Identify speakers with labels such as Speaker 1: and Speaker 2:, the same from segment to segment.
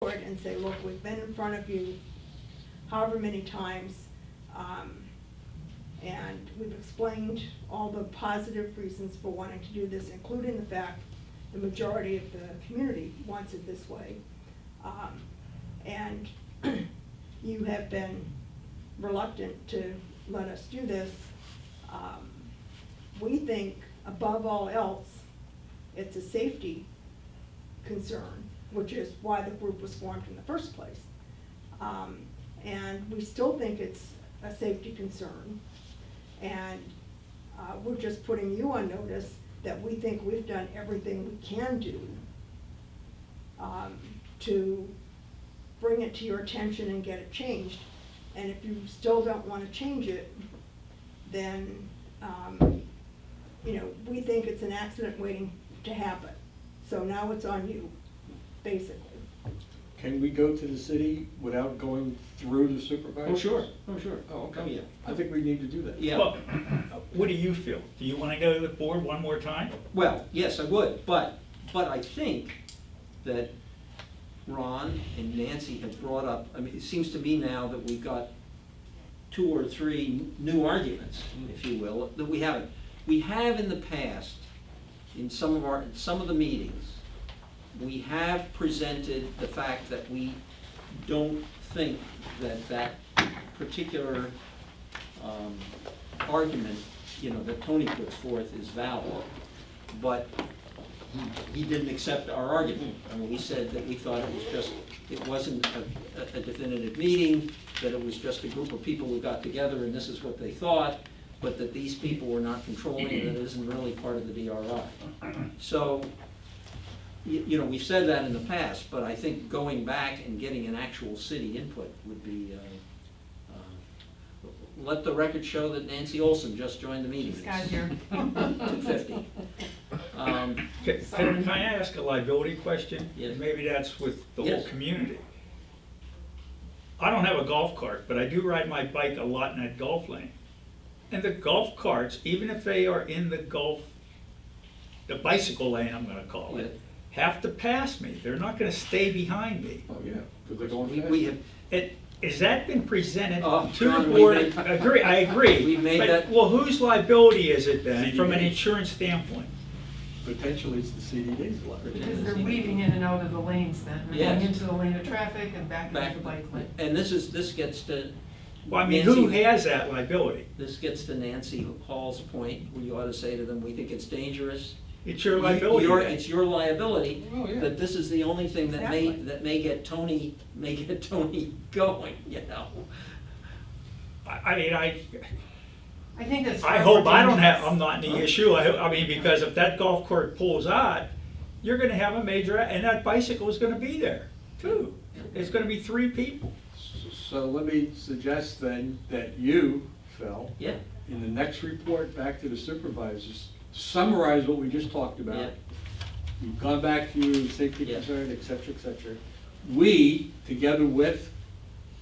Speaker 1: board and say, look, we've been in front of you however many times, and we've explained all the positive reasons for wanting to do this, including the fact the majority of the community wants it this way. And you have been reluctant to let us do this. We think, above all else, it's a safety concern, which is why the group was formed in the first place. And we still think it's a safety concern. And we're just putting you on notice that we think we've done everything we can do to bring it to your attention and get it changed. And if you still don't want to change it, then we think it's an accident waiting to happen. So now it's on you, basically.
Speaker 2: Can we go to the city without going through the supervisor?
Speaker 3: Oh, sure, oh, sure.
Speaker 2: Oh, okay.
Speaker 3: Oh, yeah.
Speaker 2: I think we need to do that.
Speaker 3: Yeah.
Speaker 4: Well, what do you feel? Do you want to go to the board one more time?
Speaker 3: Well, yes, I would, but I think that Ron and Nancy have brought up, I mean, it seems to me now that we've got 2 or 3 new arguments, if you will, that we haven't. We have in the past, in some of the meetings, we have presented the fact that we don't think that particular argument, that Tony puts forth is valid. But he didn't accept our argument. I mean, we said that we thought it wasn't a definitive meeting, that it was just a group of people who got together and this is what they thought, but that these people were not controlling it, and it isn't really part of the DRI. So, we've said that in the past, but I think going back and getting an actual city input would be, let the record show that Nancy Olson just joined the meeting.
Speaker 5: She's got here.
Speaker 3: 250.
Speaker 4: Can I ask a liability question?
Speaker 3: Yes.
Speaker 4: Maybe that's with the whole
Speaker 3: Yes.
Speaker 4: community. I don't have a golf cart, but I do ride my bike a lot in that golf lane. And the golf carts, even if they are in the bicycle lane, I'm gonna call it, have to pass me. They're not gonna stay behind me.
Speaker 2: Oh, yeah, because they're going fast.
Speaker 3: We have,
Speaker 4: Has that been presented
Speaker 3: Oh,
Speaker 4: to the
Speaker 3: John,
Speaker 4: board?
Speaker 3: we made-
Speaker 4: I agree.
Speaker 3: We made
Speaker 4: But,
Speaker 3: that-
Speaker 4: well, whose liability is it then, from an
Speaker 2: CDD.
Speaker 4: insurance standpoint?
Speaker 2: Potentially, it's the CDD's letter.
Speaker 5: Because they're weaving in and out of the lanes then. They're
Speaker 3: Yes.
Speaker 5: going into the lane of traffic and back
Speaker 3: back,
Speaker 5: into the bike lane.
Speaker 3: and this gets to.
Speaker 4: Well, I mean, who
Speaker 3: Nancy-
Speaker 4: has that liability?
Speaker 3: This gets to Nancy Hall's point, where you ought to say to them, we think it's dangerous.
Speaker 4: It's your liability. then.
Speaker 3: It's your liability,
Speaker 2: Oh, yeah.
Speaker 3: that this is the only thing that
Speaker 5: Exactly.
Speaker 3: may get Tony going,
Speaker 4: I mean,
Speaker 5: I think that's.
Speaker 4: I
Speaker 5: far
Speaker 4: hope
Speaker 5: more
Speaker 4: I don't have,
Speaker 5: dangerous.
Speaker 4: I'm not in the issue, I mean, because if that golf cart pulls out, you're gonna have a major, and that bicycle is gonna be there too. It's gonna be 3 people.
Speaker 2: So let me suggest then that you, Phil,
Speaker 3: Yeah,
Speaker 2: in the next report back to the supervisors, summarize what we just talked
Speaker 3: yeah,
Speaker 2: about. We've gone back to safety
Speaker 3: Yeah.
Speaker 2: concern, et cetera, et cetera. We, together with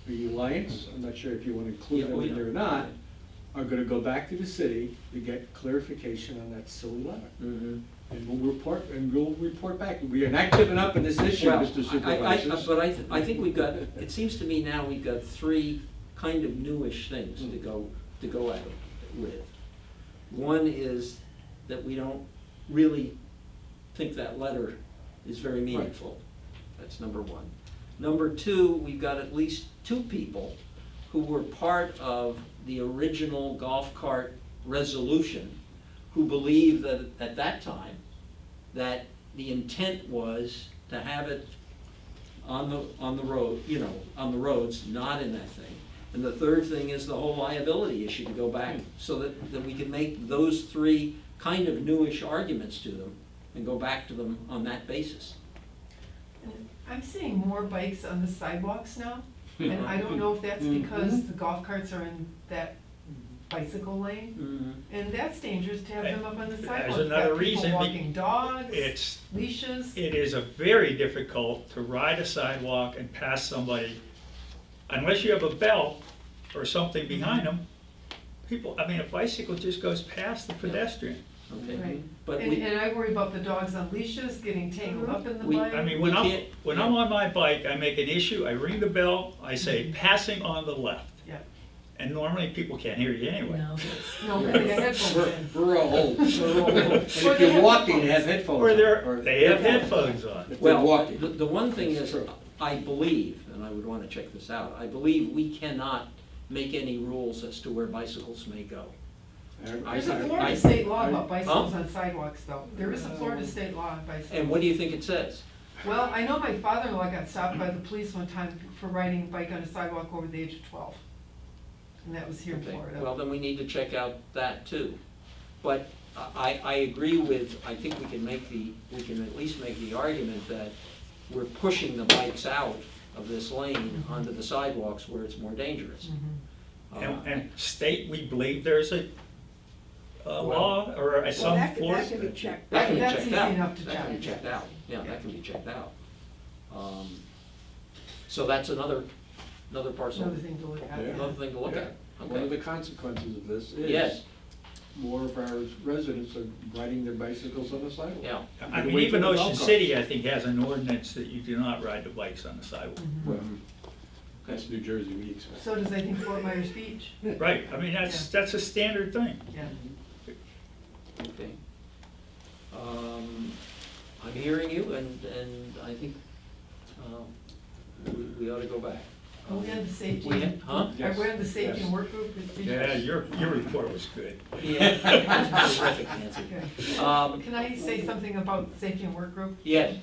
Speaker 2: the Alliance, I'm not sure if you want to include
Speaker 3: Yeah,
Speaker 2: them
Speaker 3: we
Speaker 2: in there or
Speaker 3: know.
Speaker 2: not, are gonna go back to the city to get clarification on that silly letter.
Speaker 3: mhm.
Speaker 2: And we'll report back. We are not giving up on this issue,
Speaker 3: Well,
Speaker 2: Mr. Supervisors.
Speaker 3: but I think we've got, it seems to me now we've got 3 kind of newish things to go at it with. One is that we don't really think that letter is very meaningful. That's number 1. Number 2, we've got at least 2 people who were part of the original golf cart resolution who believe that at that time, that the intent was to have it on the road, on the roads, not in that thing. And the third thing is the whole liability issue, to go back so that we can make those 3 kind of newish arguments to them and go back to them on that basis.
Speaker 5: I'm seeing more bikes on the sidewalks now, and I don't know if that's because the golf carts are in that bicycle lane,
Speaker 3: Mhm.
Speaker 5: and that's dangerous to have them up on the
Speaker 4: There's
Speaker 5: sidewalk. You've got
Speaker 4: another
Speaker 5: people
Speaker 4: reason,
Speaker 5: walking dogs,
Speaker 4: It
Speaker 5: leashes.
Speaker 4: is a very difficult to ride a sidewalk and pass somebody, unless you have a belt or something behind them. A bicycle just goes past the pedestrian.
Speaker 3: okay?
Speaker 5: Right.
Speaker 3: But
Speaker 5: And,
Speaker 3: we,
Speaker 5: and I worry about the dogs on leashes getting tangled up in the
Speaker 3: We-
Speaker 5: bike.
Speaker 4: I mean,
Speaker 3: We
Speaker 4: when
Speaker 3: can't-
Speaker 4: I'm on my bike, I make an issue, I ring the bell, I say, passing on the left.
Speaker 5: Yeah.
Speaker 4: And normally people can't hear you anyway.
Speaker 5: No, but they got headphones in.
Speaker 2: We're all old. And
Speaker 5: Or
Speaker 2: if
Speaker 5: they
Speaker 2: you're
Speaker 5: have
Speaker 2: walking,
Speaker 5: headphones.
Speaker 2: have headphones
Speaker 4: Or
Speaker 2: on.
Speaker 4: they have headphones on.
Speaker 2: If they're
Speaker 3: well,
Speaker 2: walking.
Speaker 3: the one thing is, I believe, and I would want to check this out, I believe we cannot make any rules as to where bicycles may go.
Speaker 5: There's a
Speaker 3: I-
Speaker 5: Florida state law
Speaker 2: I-
Speaker 5: about bicycles on sidewalks, though. There is a Florida state law on bicycles.
Speaker 3: And what do you think it says?
Speaker 5: Well, I know my father-in-law got stopped by the police one time for riding a bike on a sidewalk over the age of 12. And that was here in
Speaker 3: Okay,
Speaker 5: Florida.
Speaker 3: well, then we need to check out that too. But I agree with, I think we can at least make the argument that we're pushing the bikes out of this lane onto the sidewalks where it's more dangerous.
Speaker 4: And state, we believe there's a law or
Speaker 1: Well,
Speaker 4: some
Speaker 1: that
Speaker 4: Florida.
Speaker 1: can be checked.
Speaker 3: That can be
Speaker 5: That's
Speaker 3: checked
Speaker 5: easy
Speaker 3: out.
Speaker 5: enough to
Speaker 3: That can be
Speaker 5: check.
Speaker 3: checked out, yeah, that can be checked out. So that's another parcel,
Speaker 5: Another thing to look at.
Speaker 2: Yeah.
Speaker 3: another thing to look at,
Speaker 2: One of
Speaker 3: okay?
Speaker 2: the consequences of this is.
Speaker 3: Yes.
Speaker 2: More of our residents are riding their bicycles on the sidewalk.
Speaker 3: Yeah,
Speaker 4: I mean,
Speaker 2: Wait
Speaker 4: even
Speaker 2: for the
Speaker 4: Ocean
Speaker 2: golf
Speaker 4: City, I think, has an ordinance that you do not ride the bikes on the sidewalk.
Speaker 2: Well, that's New Jersey, we expect.
Speaker 5: So does, I think, Fort Myers Beach.
Speaker 4: Right, I mean, that's a standard thing.
Speaker 5: Yeah.
Speaker 3: okay. I'm hearing you, and I think we ought to go back.
Speaker 5: Are we on the safety?
Speaker 3: We had- huh?
Speaker 5: Are we on the safety
Speaker 2: Yes.
Speaker 5: and work group?
Speaker 4: Yeah, your report was good.
Speaker 3: Yeah, terrific, Nancy.
Speaker 5: Okay. Can I say something about safety and work group?
Speaker 3: Yes,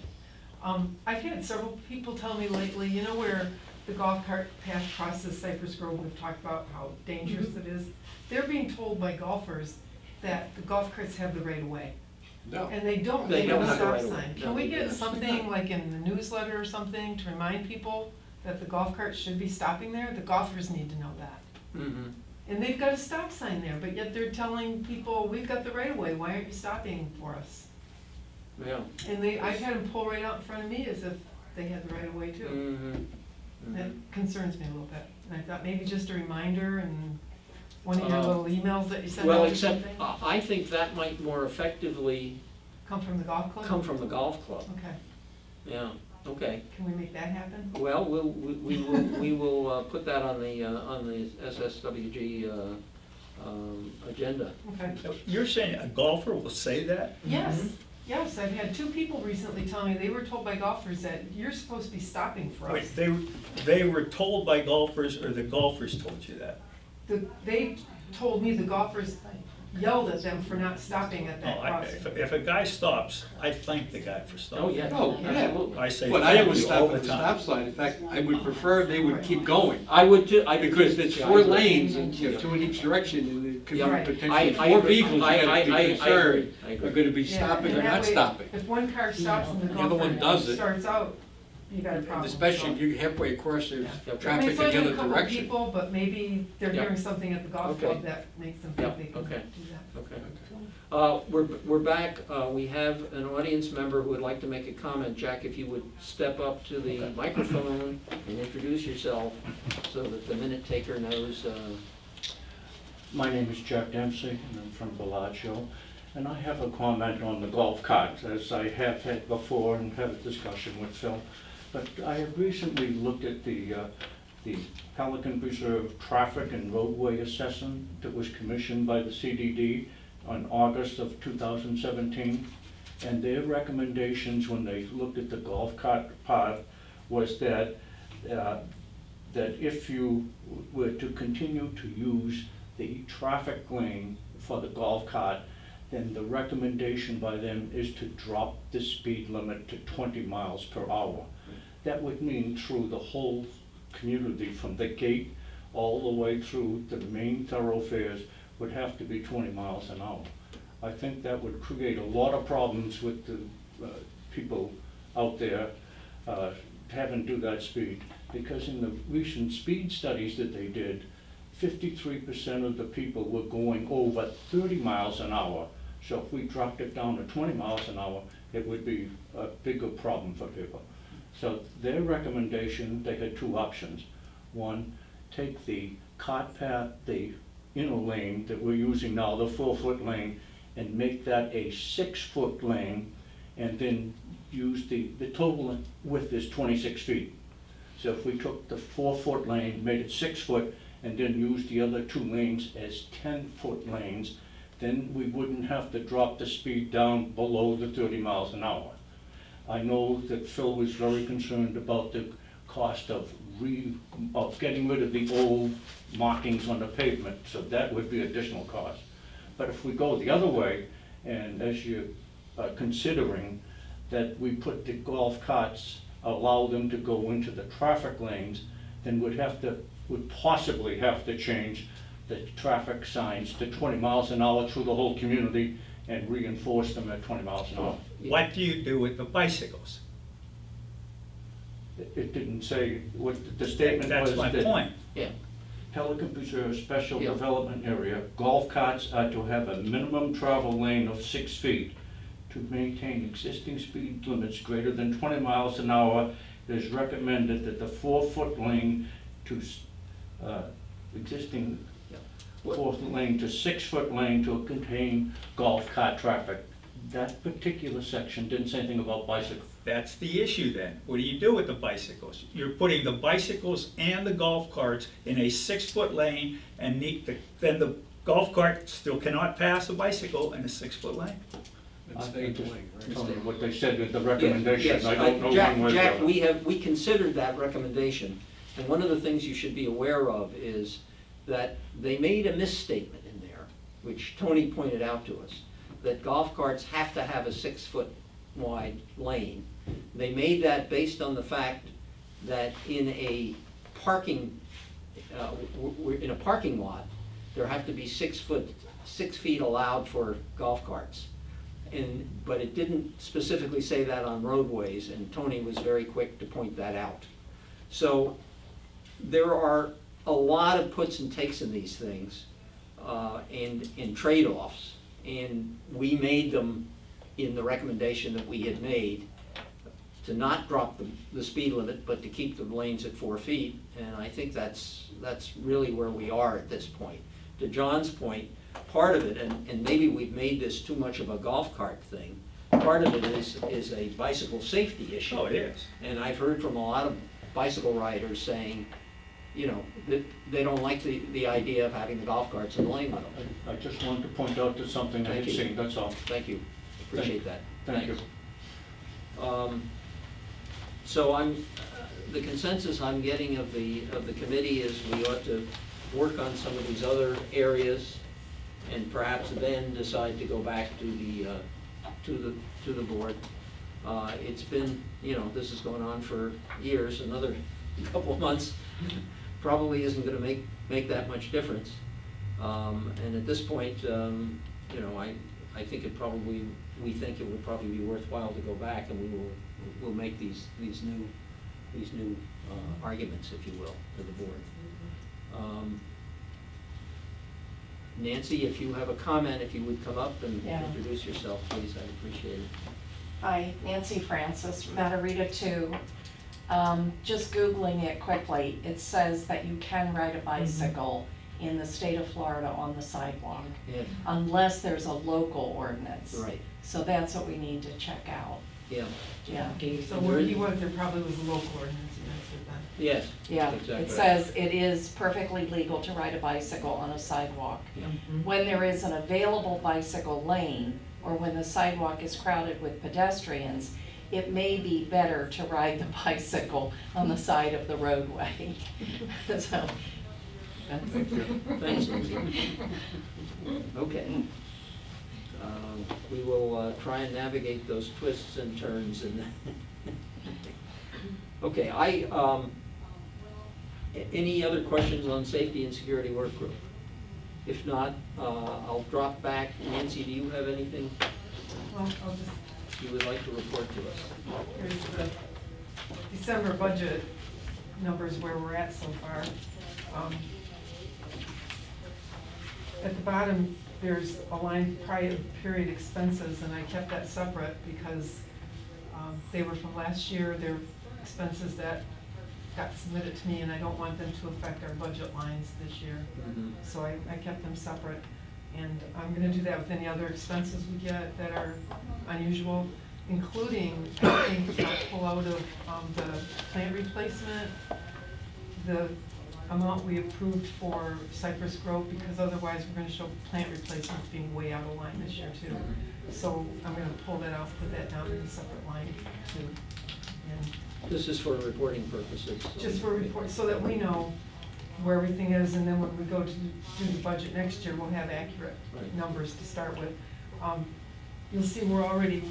Speaker 5: I've had several people tell me lately, you know where the golf cart path crosses Cypress Grove, we've talked about how dangerous it is? They're being told by golfers that the golf carts have the right of way.
Speaker 2: No.
Speaker 5: And they don't,
Speaker 3: They
Speaker 5: they
Speaker 3: don't
Speaker 5: have a
Speaker 3: have the
Speaker 5: stop
Speaker 3: right of way.
Speaker 5: sign.
Speaker 3: No,
Speaker 5: Can we
Speaker 3: they
Speaker 5: get
Speaker 3: don't.
Speaker 5: something like in the newsletter or something to remind people that the golf carts should be stopping there? The golfers need to know that.
Speaker 3: mhm.
Speaker 5: And they've got a stop sign there, but yet they're telling people, we've got the right of way, why aren't you stopping for us?
Speaker 3: Yeah.
Speaker 5: And I've had them pull right out in front of me as if they had the right of way too.
Speaker 3: Mhm.
Speaker 5: That
Speaker 3: Mhm.
Speaker 5: concerns me a little bit. And I thought maybe just a reminder and one of your
Speaker 3: Uh,
Speaker 5: little emails that you send
Speaker 3: Well,
Speaker 5: out or
Speaker 3: except,
Speaker 5: something,
Speaker 3: I think that might more effectively
Speaker 5: come from the golf club?
Speaker 3: come from the golf club.
Speaker 5: Okay,
Speaker 3: Yeah, okay.
Speaker 5: can we make that happen?
Speaker 3: Well, we will put that on the SSWG agenda.
Speaker 5: Okay.
Speaker 4: You're saying a golfer will say that?
Speaker 5: Yes, yes, I've had two people recently tell me they were told by golfers that you're supposed to be stopping for us.
Speaker 4: Wait, they were told by golfers, or the golfers told you that?
Speaker 5: They told me the golfers yelled at them for not stopping at
Speaker 4: No,
Speaker 5: that crossing.
Speaker 4: if a guy stops, I thank the guy for stopping.
Speaker 3: Oh, yeah,
Speaker 2: Oh, yeah.
Speaker 3: absolutely.
Speaker 4: I say
Speaker 2: But I
Speaker 4: thank
Speaker 2: would
Speaker 4: you
Speaker 2: stop
Speaker 4: all
Speaker 2: at
Speaker 4: the
Speaker 2: the
Speaker 4: time.
Speaker 2: stop sign. In fact, I would prefer they would keep going.
Speaker 3: I would too, I do too.
Speaker 2: Because it's
Speaker 3: Yeah, I
Speaker 2: four
Speaker 3: agree.
Speaker 2: lanes and you have two in each direction and it could be
Speaker 3: Yeah.
Speaker 5: Right.
Speaker 2: potentially
Speaker 3: I
Speaker 2: four
Speaker 3: agree.
Speaker 2: vehicles you
Speaker 3: I
Speaker 2: gotta be
Speaker 3: agree.
Speaker 2: concerned
Speaker 3: I agree.
Speaker 2: are gonna be
Speaker 5: Yeah,
Speaker 2: stopping
Speaker 5: and
Speaker 2: or
Speaker 5: that
Speaker 2: not
Speaker 5: way,
Speaker 2: stopping.
Speaker 5: If one car stops and the
Speaker 2: The other one
Speaker 5: golfer
Speaker 2: doesn't.
Speaker 5: starts out, you got a problem.
Speaker 2: Especially
Speaker 5: so.
Speaker 2: if you're halfway across the
Speaker 3: Yeah.
Speaker 5: I mean,
Speaker 2: traffic
Speaker 5: it's
Speaker 2: in
Speaker 5: only
Speaker 2: the
Speaker 5: a
Speaker 2: other
Speaker 5: couple
Speaker 2: direction.
Speaker 5: people, but maybe they're
Speaker 3: Yeah.
Speaker 5: hearing something at the golf
Speaker 3: Okay.
Speaker 5: club that makes them
Speaker 3: Yeah,
Speaker 5: think they can do
Speaker 3: okay.
Speaker 5: that.
Speaker 3: Okay. We're back. We have an audience member who would like to make a comment. Jack, if you would step up to the microphone and introduce yourself so that the minute taker knows.
Speaker 6: My name is Jack Dempsey, and I'm from Bellagio, and I have a comment on the golf carts, as I have had before and had a discussion with Phil. But I have recently looked at the Pelican Preserve Traffic and Roadway Assessment that was commissioned by the CDD on August of 2017. And their recommendations when they looked at the golf cart path was that if you were to continue to use the traffic lane for the golf cart, then the recommendation by them is to drop the speed limit to 20 miles per hour. That would mean through the whole community, from the gate all the way through the main thoroughfares, would have to be 20 miles an hour. I think that would create a lot of problems with the people out there having to do that speed. Because in the recent speed studies that they did, 53% of the people were going over 30 miles an hour. So if we dropped it down to 20 miles an hour, it would be a bigger problem for people. So their recommendation, they had two options. One, take the cart path, the inner lane that we're using now, the 4-foot lane, and make that a 6-foot lane, and then use the total width is 26 feet. So if we took the 4-foot lane, made it 6 foot, and then used the other 2 lanes as 10-foot lanes, then we wouldn't have to drop the speed down below the 30 miles an hour. I know that Phil was very concerned about the cost of getting rid of the old markings on the pavement, so that would be additional cost. But if we go the other way, and as you're considering that we put the golf carts, allow them to go into the traffic lanes, then would possibly have to change the traffic signs to 20 miles an hour through the whole community and reinforce them at 20 miles an hour.
Speaker 4: What do you do with the bicycles?
Speaker 6: It didn't say, what the statement was.
Speaker 4: That's my
Speaker 6: that
Speaker 4: point.
Speaker 3: Yeah,
Speaker 6: Pelican Preserve Special
Speaker 3: Yeah.
Speaker 6: Development Area, golf carts are to have a minimum travel lane of 6 feet. To maintain existing speed limits greater than 20 miles an hour, it is recommended that the 4-foot lane to, existing
Speaker 3: yeah.
Speaker 6: 4th lane to 6-foot lane to contain golf cart traffic. That particular section didn't say anything about bicycles.
Speaker 4: That's the issue then. What do you do with the bicycles? You're putting the bicycles and the golf carts in a 6-foot lane, and then the golf cart still cannot pass a bicycle in a 6-foot lane.
Speaker 2: It's staying lane, right?
Speaker 6: Tell me what they said with the
Speaker 3: Yes,
Speaker 6: recommendation, I don't know
Speaker 3: Jack,
Speaker 6: one way or the
Speaker 3: Jack,
Speaker 6: other.
Speaker 3: we considered that recommendation, and one of the things you should be aware of is that they made a misstatement in there, which Tony pointed out to us, that golf carts have to have a 6-foot wide lane. They made that based on the fact that in a parking lot, there have to be 6 feet allowed for golf carts. But it didn't specifically say that on roadways, and Tony was very quick to point that out. So there are a lot of puts and takes in these things, and trade-offs. And we made them in the recommendation that we had made to not drop the speed limit, but to keep the lanes at 4 feet. And I think that's really where we are at this point. To John's point, part of it, and maybe we've made this too much of a golf cart thing, part of it is a bicycle safety issue.
Speaker 4: Oh, it is.
Speaker 3: And I've heard from a lot of bicycle riders saying, you know, that they don't like the idea of having the golf carts in the lane with them.
Speaker 6: I just wanted to point out to something I
Speaker 3: Thank
Speaker 6: had
Speaker 3: you.
Speaker 6: seen, that's all.
Speaker 3: Thank you, appreciate that.
Speaker 6: Thank you.
Speaker 3: Thanks. So the consensus I'm getting of the committee is we ought to work on some of these other areas and perhaps then decide to go back to the board. It's been, you know, this is going on for years, another couple of months probably isn't gonna make that much difference. And at this point, you know, I think we think it would probably be worthwhile to go back, and we'll make these new arguments, if you will, to the board. Nancy, if you have a comment, if you would come up and
Speaker 7: Yeah.
Speaker 3: introduce yourself, please, I'd appreciate it.
Speaker 7: Hi, Nancy Francis, Matarita 2. Just Googling it quickly, it says that you can ride a bicycle in the state of Florida on the sidewalk,
Speaker 3: Yeah,
Speaker 7: unless there's a local ordinance.
Speaker 3: right,
Speaker 7: So that's what we need to check out.
Speaker 3: yeah,
Speaker 7: Yeah,
Speaker 5: So where you went, there probably was a local ordinance, you answered that.
Speaker 3: yes.
Speaker 7: yeah.
Speaker 3: Exactly
Speaker 7: It
Speaker 3: right.
Speaker 7: says it is perfectly legal to ride a bicycle on a sidewalk.
Speaker 3: Yeah.
Speaker 7: When there is an available bicycle lane, or when the sidewalk is crowded with pedestrians, it may be better to ride the bicycle on the side of the roadway. So, that's
Speaker 3: Thanks, Lindsay. Okay. We will try and navigate those twists and turns and okay, any other questions on safety and security work group? If not, I'll drop back. Nancy, do you have anything
Speaker 5: Well, I'll just,
Speaker 3: you would like to report to us?
Speaker 5: here's the December budget numbers where we're at so far. At the bottom, there's a line prior period expenses, and I kept that separate because they were from last year. They're expenses that got submitted to me, and I don't want them to affect our budget lines this year.
Speaker 3: Mhm.
Speaker 5: So I kept them separate. And I'm gonna do that with any other expenses we get that are unusual, including, I think, I'll pull out of, the plant replacement, the amount we approved for Cypress Grove, because otherwise we're gonna show plant replacements being way out of line this year too. So I'm gonna pull that out, put that down in a separate line too. And
Speaker 3: This is for reporting purposes. so-
Speaker 5: just for report, so that we know where everything is, and then when we go to do the budget next year, we'll have accurate
Speaker 3: Right.
Speaker 5: numbers to start with. You'll see we're already,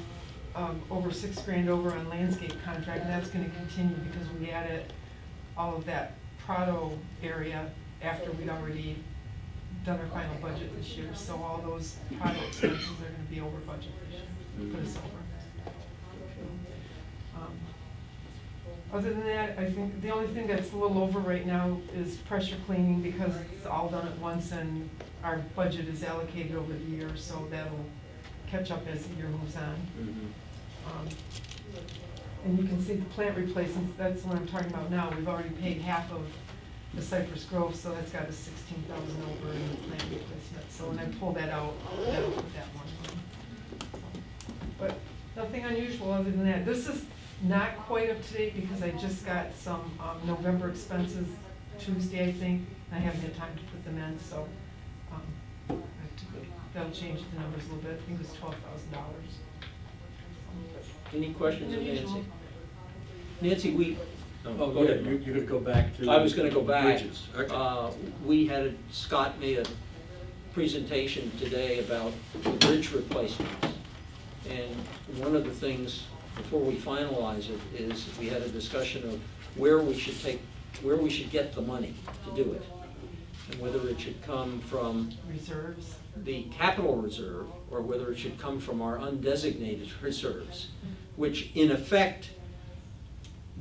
Speaker 5: over $6,000 over on landscape contract, and that's gonna continue because we added all of that Prado area after we'd already done our final budget this year, so all those Prado expenses are gonna be over budget this year, put us over. Other than that, I think the only thing that's a little over right now is pressure cleaning, because it's all done at once and our budget is allocated over the year, so that'll catch up as the year moves on.
Speaker 3: Mhm.
Speaker 5: And you can see the plant replacements, that's what I'm talking about now, we've already paid half of the Cypress Grove, so that's got a 16,000 over in the plant replacement, so when I pull that out, that'll put that one on. But nothing unusual other than that. This is not quite up to date because I just got some November expenses Tuesday, I think, and I haven't had time to put them in, so that'll change the numbers a little bit. I think it was $12,000.
Speaker 3: Any questions of
Speaker 5: Unusual.
Speaker 3: Nancy? Nancy, we,
Speaker 2: Oh,
Speaker 3: go
Speaker 2: yeah,
Speaker 3: ahead.
Speaker 2: you're gonna go back to.
Speaker 3: I was gonna go back.
Speaker 2: Bridges. Okay.
Speaker 3: We had, Scott made a presentation today about the bridge replacements. And one of the things, before we finalize it, is we had a discussion of where we should get the money to do it. And whether it should come from
Speaker 5: Reserves.
Speaker 3: the capital reserve, or whether it should come from our undesignated reserves, which in effect,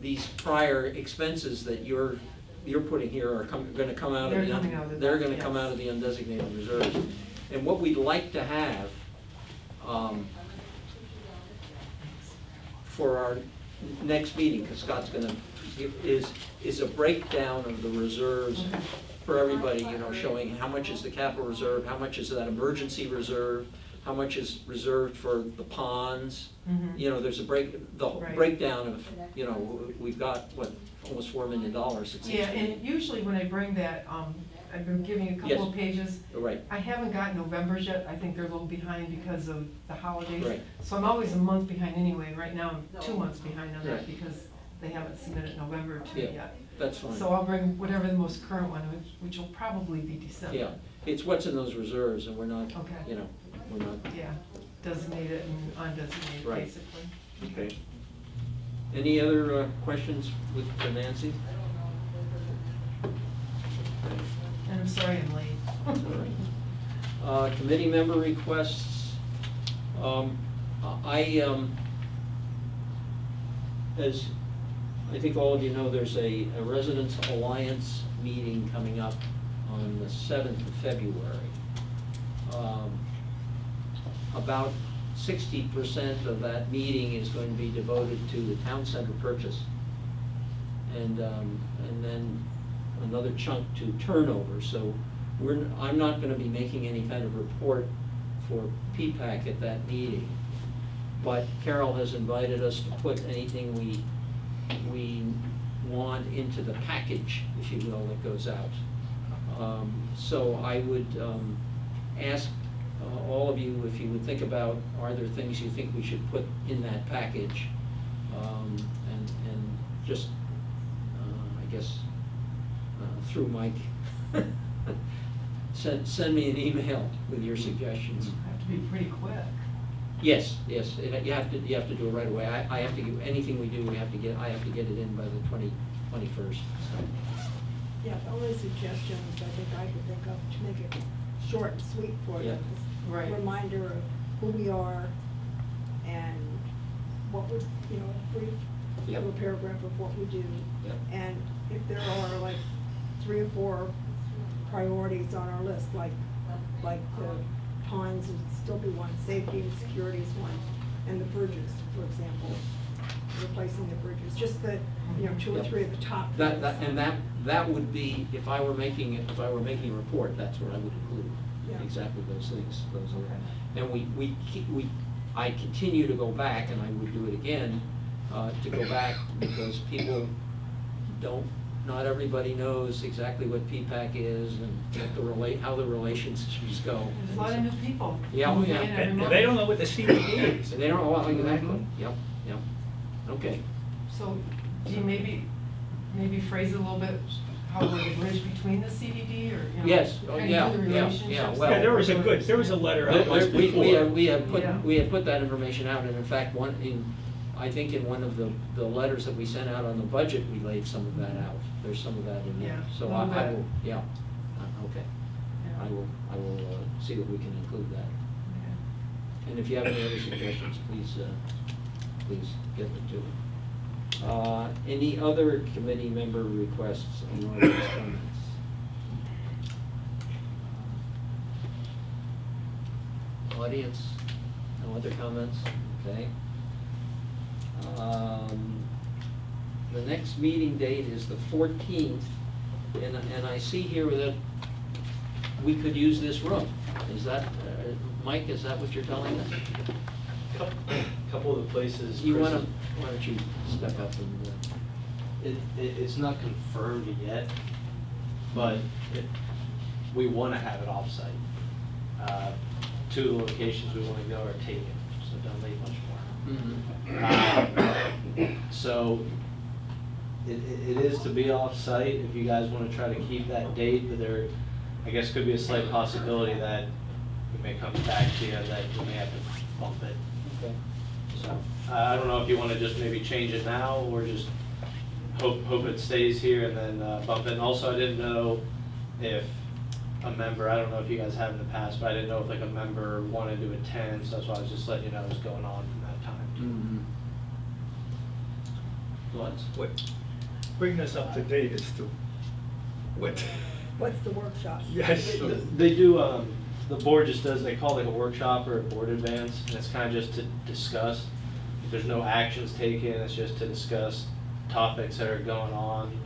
Speaker 3: these prior expenses that you're putting here are gonna come out of
Speaker 5: They're
Speaker 3: the,
Speaker 5: coming out of
Speaker 3: they're
Speaker 5: that,
Speaker 3: gonna come
Speaker 5: yes.
Speaker 3: out of the undesignated reserves. And what we'd like to have, for our next meeting, because Scott's gonna give, is a breakdown of the reserves for everybody, you know, showing how much is the capital reserve, how much is that emergency reserve, how much is reserved for the ponds.
Speaker 5: Mhm.
Speaker 3: You know, there's a
Speaker 5: Right.
Speaker 3: breakdown of, you know, we've got, what, almost $4 million, it seems
Speaker 5: Yeah,
Speaker 3: to me.
Speaker 5: and usually when I bring that, I've been giving a couple of pages.
Speaker 3: Right,
Speaker 5: I haven't got November's yet. I think they're a little behind because of the holidays.
Speaker 3: Right.
Speaker 5: So I'm always a month behind anyway, and right now I'm 2 months behind on that
Speaker 3: Right.
Speaker 5: because they haven't submitted November to me
Speaker 3: Yeah.
Speaker 5: yet.
Speaker 3: that's fine.
Speaker 5: So I'll bring whatever the most current one, which will probably be December.
Speaker 3: Yeah, it's what's in those reserves, and we're not,
Speaker 5: Okay.
Speaker 3: you know, we're not,
Speaker 5: Yeah, designated and undesignated,
Speaker 3: Right.
Speaker 5: basically.
Speaker 3: okay. Any other questions with for Nancy?
Speaker 5: And I'm sorry I'm late.
Speaker 3: All right. Committee member requests. As I think all of you know, there's a Residents Alliance meeting coming up on the 7th of February. About 60% of that meeting is going to be devoted to the town center purchase. And then another chunk to turnover. So I'm not gonna be making any kind of report for P-PAC at that meeting. But Carol has invited us to put anything we want into the package, if you will, that goes out. So I would ask all of you if you would think about, are there things you think we should put in that package? And just, I guess, through Mike, send me an email with your suggestions.
Speaker 5: I have to be pretty quick.
Speaker 3: Yes, yes, you have to do it right away. I have to, anything we do, I have to get it in by the 21st, so.
Speaker 1: Yeah, the only suggestions I think I could think of to make it short and sweet for you
Speaker 3: Yeah.
Speaker 1: is
Speaker 5: Right.
Speaker 1: a reminder of who we are and what would, you know, a brief
Speaker 3: Yep.
Speaker 1: little paragraph of what we do.
Speaker 3: Yep.
Speaker 1: And if there are like 3 or 4 priorities on our list, like the ponds would still be one, safety and security is one, and the bridges, for example, replacing the bridges, just the, you know, 2 or
Speaker 3: Yep.
Speaker 1: 3 of the top.
Speaker 3: That would be, if I were making a report, that's what I would include.
Speaker 1: Yeah.
Speaker 3: exactly those things, and I continue to go back, and I would do it again, to go back, because people not everybody knows exactly what P-PAC is and what how the relationships go.
Speaker 5: There's a lot of new people.
Speaker 3: Yeah, oh,
Speaker 5: moving
Speaker 3: yeah.
Speaker 5: in every
Speaker 4: And
Speaker 5: month.
Speaker 4: they don't know what the CBD is.
Speaker 3: And they don't know what, exactly, yep, okay.
Speaker 5: So, do you maybe phrase it a little bit, how we're the bridge between the CBD, or, you know?
Speaker 3: Yes, oh,
Speaker 5: kind of
Speaker 3: yeah,
Speaker 5: do the
Speaker 3: yeah,
Speaker 5: relationships?
Speaker 3: well-
Speaker 4: Yeah, there was a letter out once before.
Speaker 3: We have
Speaker 5: Yeah.
Speaker 3: put that information out, and in fact, I think in one of the letters that we sent out on the budget, we laid some of that out. There's some of that in there.
Speaker 5: Yeah,
Speaker 3: So
Speaker 5: a little
Speaker 3: I
Speaker 5: bit.
Speaker 3: will, yeah, okay.
Speaker 5: Yeah.
Speaker 3: I will see if we can include that.
Speaker 5: Okay.
Speaker 3: And if you have any other suggestions, please get them to me. Any other committee member requests or comments? Audience, no other comments? Okay. The next meeting date is the 14th, and I see here that we could use this room. Is that, Mike, is that what you're telling us?
Speaker 8: Couple of the places.
Speaker 3: You
Speaker 8: Chris-
Speaker 3: why don't you step up and,
Speaker 8: It's not confirmed yet, but we want to have it off-site. Two of the locations we want to go are taken, so don't leave much more. So it is to be off-site, if you guys want to try to keep that date, but there, I guess, could be a slight possibility that we may come back to you that we may have to bump it.
Speaker 3: okay.
Speaker 8: So, I don't know if you want to just maybe change it now, or just hope it stays here and then bump it. And also, I didn't know if a member, I don't know if you guys have in the past, but I didn't know if like a member wanted to attend, so that's why I was just letting you know what's going on from that time.
Speaker 3: Thoughts?
Speaker 4: What, bring us up to date as to what,
Speaker 1: What's the workshop?
Speaker 4: yes.
Speaker 8: They do, the board just does, they call it like a workshop or a board advance, and it's kind of just to discuss. There's no actions taken, it's just to discuss topics that are going on,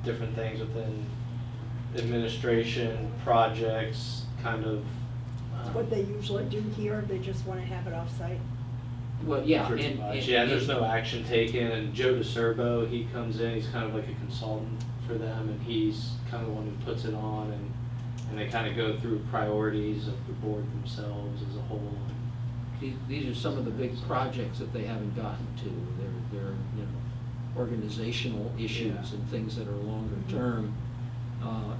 Speaker 8: different things within administration, projects, kind of.
Speaker 1: What they usually do here, they just want to have it off-site.
Speaker 3: Well, yeah.
Speaker 8: Pretty much, yeah, there's no action taken, and Joe DeCerbo, he comes in, he's kind of like a consultant for them, and he's kind of the one who puts it on, and they kind of go through priorities of the board themselves as a whole.
Speaker 3: These are some of the big projects that they haven't gotten to. They're organizational issues
Speaker 8: Yeah.
Speaker 3: and things that are longer term.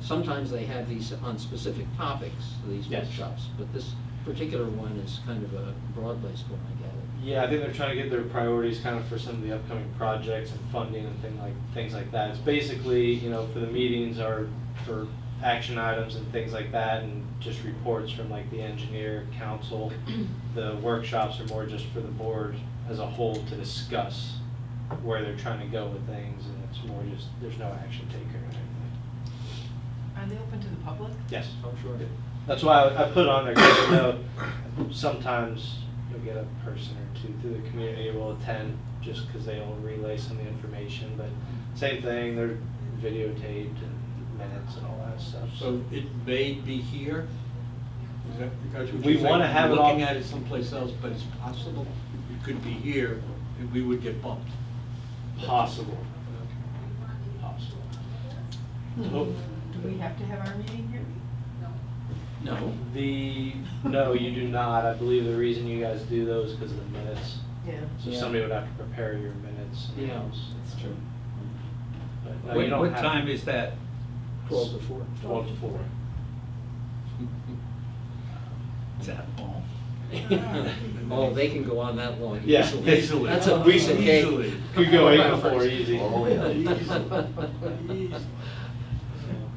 Speaker 3: Sometimes they have these on specific topics, these
Speaker 8: Yes.
Speaker 3: workshops, but this particular one is kind of a broad-based one, I gather.
Speaker 8: Yeah, I think they're trying to get their priorities kind of for some of the upcoming projects and funding and things like that. It's basically, for the meetings are for action items and things like that, and just reports from like the engineer, council. The workshops are more just for the board as a whole to discuss where they're trying to go with things, and it's more just, there's no action taken or anything.
Speaker 5: Are they open to the public?
Speaker 8: Yes.
Speaker 3: Oh, sure.
Speaker 8: That's why I put on there, because sometimes you'll get a person or two through the community will attend just because they'll relay some of the information, but same thing, they're videotaped and minutes and all that stuff.
Speaker 2: So it may be here? Is that because what
Speaker 8: We
Speaker 2: you're saying?
Speaker 8: wanna have it
Speaker 2: Looking
Speaker 8: all-
Speaker 2: at it someplace else, but it's possible it could be here, and we would get bumped.
Speaker 8: Possible. Possible. Oh,
Speaker 5: Do we have to have our meeting here?
Speaker 3: No.
Speaker 8: No, you do not. I believe the reason you guys do those is because of the minutes.
Speaker 5: Yeah.
Speaker 8: So
Speaker 3: Yeah.
Speaker 8: somebody would have to prepare your minutes.
Speaker 3: Yeah, that's true.
Speaker 8: But no, you don't
Speaker 4: What
Speaker 8: have-
Speaker 4: time is that?
Speaker 3: 12 to 4.
Speaker 8: 12 to 4.
Speaker 4: Is that long?
Speaker 3: Oh, they can go on that long.
Speaker 8: Yeah,
Speaker 3: easily.
Speaker 2: easily.
Speaker 3: That's a
Speaker 8: We-
Speaker 3: piece of cake.
Speaker 2: easily.
Speaker 8: We go 8
Speaker 3: Couple
Speaker 8: to 4
Speaker 3: hours.
Speaker 8: easy.
Speaker 2: Oh, yeah, easily.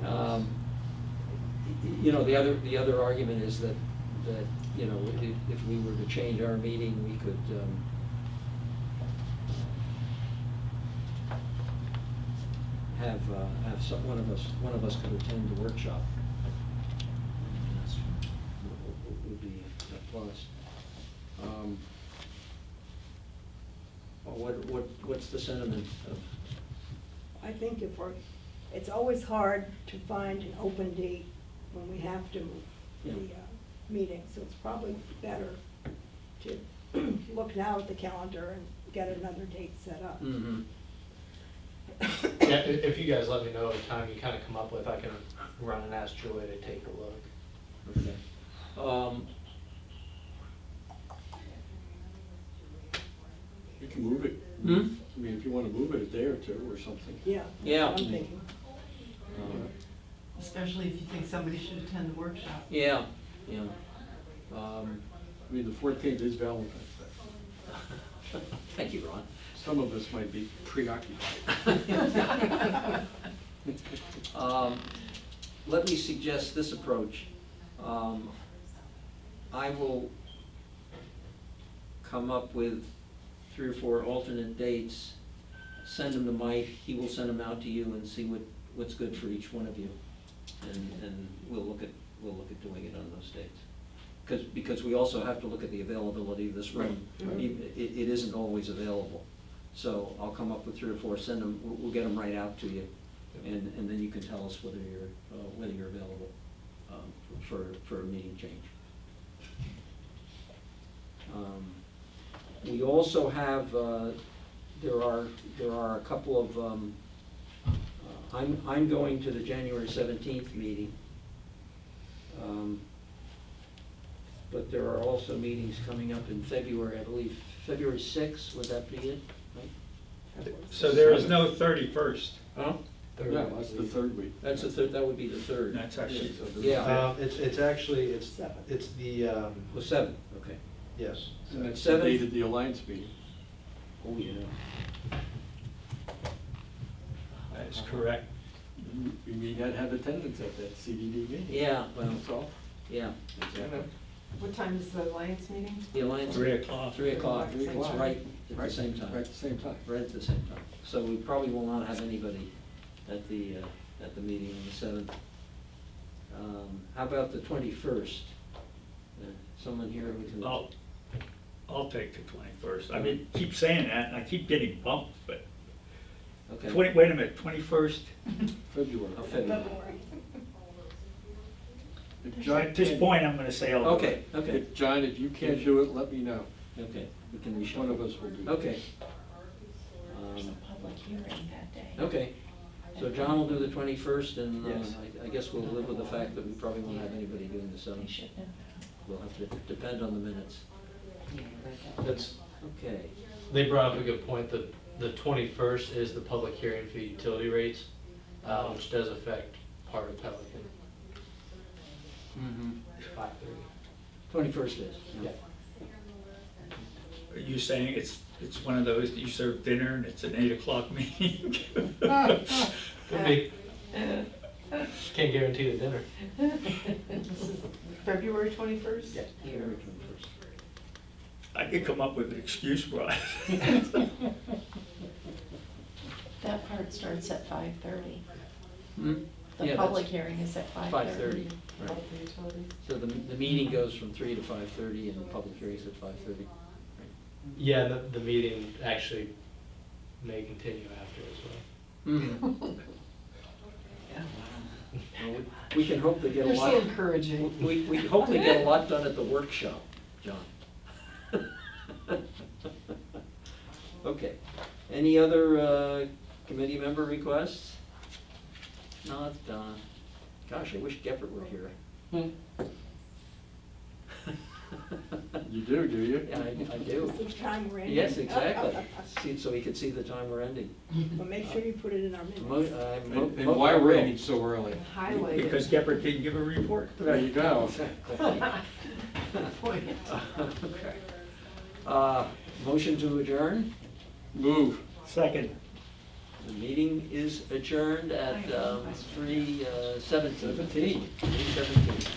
Speaker 3: Um, the other argument is that, if we were to change our meeting, we could, have one of us could attend the workshop. Would be a plus. What's the sentiment of?
Speaker 1: I think it's always hard to find an open date when we have to move the
Speaker 3: Yeah.
Speaker 1: meeting. So it's probably better to look now at the calendar and get another date set up.
Speaker 3: Mm-hmm.
Speaker 8: Yeah, if you guys let me know the time you kind of come up with, I can run and ask Joy to take a look.
Speaker 3: Okay.
Speaker 2: You can move it.
Speaker 3: Hmm?
Speaker 2: I mean, if you wanna move it a day or two or something.
Speaker 1: Yeah.
Speaker 3: Yeah.
Speaker 1: That's what I'm thinking.
Speaker 5: Especially if you think somebody should attend the workshop.
Speaker 3: Yeah, yeah.
Speaker 2: I mean, the 14th is Valentine's Day.
Speaker 3: Thank you, Ron.
Speaker 2: Some of us might be preoccupied.
Speaker 3: Let me suggest this approach. I will come up with 3 or 4 alternate dates, send them to Mike, he will send them out to you and see what's good for each one of you. And we'll look at doing it on those dates. Because we also have to look at the availability of this room.
Speaker 1: Right.
Speaker 3: It isn't always available. So I'll come up with 3 or 4, send them, we'll get them right out to you. And then you can tell us whether you're available for a meeting change. We also have, there are a couple of, I'm going to the January 17th meeting. But there are also meetings coming up in February, I believe, February 6th, would that be it? Right?
Speaker 4: So there is no 31st.
Speaker 3: Huh?
Speaker 2: Yeah, that's the third week.
Speaker 3: That's the third, that would be the third.
Speaker 4: That's actually,
Speaker 3: Yeah,
Speaker 8: It's actually,
Speaker 1: Seven.
Speaker 8: it's the,
Speaker 3: the 7th, okay.
Speaker 8: yes.
Speaker 2: And that's the
Speaker 3: 7th?
Speaker 2: date of the Alliance meeting.
Speaker 3: Oh, yeah.
Speaker 4: that is correct.
Speaker 2: You need to have attendance at that CDD meeting.
Speaker 3: Yeah, well,
Speaker 2: That's all.
Speaker 3: yeah.
Speaker 5: What time is the Alliance meeting?
Speaker 3: The Alliance.
Speaker 4: 3 o'clock.
Speaker 3: 3 o'clock,
Speaker 5: Three
Speaker 3: it's
Speaker 5: o'clock.
Speaker 3: right at the
Speaker 2: Right,
Speaker 3: same time.
Speaker 2: Right at the same time.
Speaker 3: Right at the same time. So we probably will not have anybody at the meeting on the 7th. How about the 21st? Someone here who can.
Speaker 4: I'll take the 21st. I mean, keep saying that, and I keep getting bumped, but,
Speaker 3: Okay.
Speaker 4: wait a minute, 21st?
Speaker 2: February.
Speaker 3: Of February.
Speaker 2: If John
Speaker 4: At this
Speaker 2: can't-
Speaker 4: point, I'm gonna say I'll do it.
Speaker 3: Okay, okay,
Speaker 2: If, John, if you can't do it, let me know.
Speaker 3: okay, we can reshuffle.
Speaker 2: One of us will do it.
Speaker 3: Okay.
Speaker 7: There's a public hearing that day.
Speaker 3: Okay, so John will do the 21st, and
Speaker 2: Yes.
Speaker 3: I guess we'll live with the fact that we probably won't have anybody doing the
Speaker 7: We
Speaker 3: 7th.
Speaker 7: should know.
Speaker 3: We'll have to depend on the minutes.
Speaker 7: Yeah, I read that.
Speaker 8: That's,
Speaker 3: Okay,
Speaker 8: they brought up a good point, that the 21st is the public hearing for utility rates, which does affect part of Pelican. 5:30.
Speaker 3: 21st is.
Speaker 8: Yeah.
Speaker 4: Are you saying it's one of those that you serve dinner and it's an 8 o'clock meeting?
Speaker 8: Could be. Can't guarantee the dinner.
Speaker 5: This is February 21st?
Speaker 8: Yeah.
Speaker 3: February 21st.
Speaker 4: I could come up with an excuse for it.
Speaker 7: That part starts at 5:30.
Speaker 3: Hmm?
Speaker 7: The
Speaker 3: Yeah,
Speaker 7: public
Speaker 3: that's
Speaker 7: hearing is at 5:30.
Speaker 3: 5:30. Right.
Speaker 5: Public utilities.
Speaker 3: So the meeting goes from 3 to 5:30, and the public hearing's at 5:30.
Speaker 8: Yeah, the meeting actually may continue after as well.
Speaker 3: Mhm. Well, we can hope they get a
Speaker 5: You're
Speaker 3: lot.
Speaker 5: so encouraging.
Speaker 3: We hope they get a lot done at the workshop, John. Okay, any other committee member requests? Not, gosh, I wish Geppert were here.
Speaker 2: You do you?
Speaker 3: Yeah, I do.
Speaker 1: It's the time we're in.
Speaker 3: Yes, exactly. See, so we could see the time we're ending.
Speaker 1: But make sure you put it in our
Speaker 3: Mo-
Speaker 1: minutes.
Speaker 2: And why we're ending so early.
Speaker 5: Highlight
Speaker 4: Because
Speaker 5: it.
Speaker 4: Geppert didn't give a report.
Speaker 2: There you go.
Speaker 5: Good point.
Speaker 3: Okay. Motion to adjourn?
Speaker 2: Move.
Speaker 4: Second.
Speaker 3: The meeting is adjourned at 3:17. 3:17.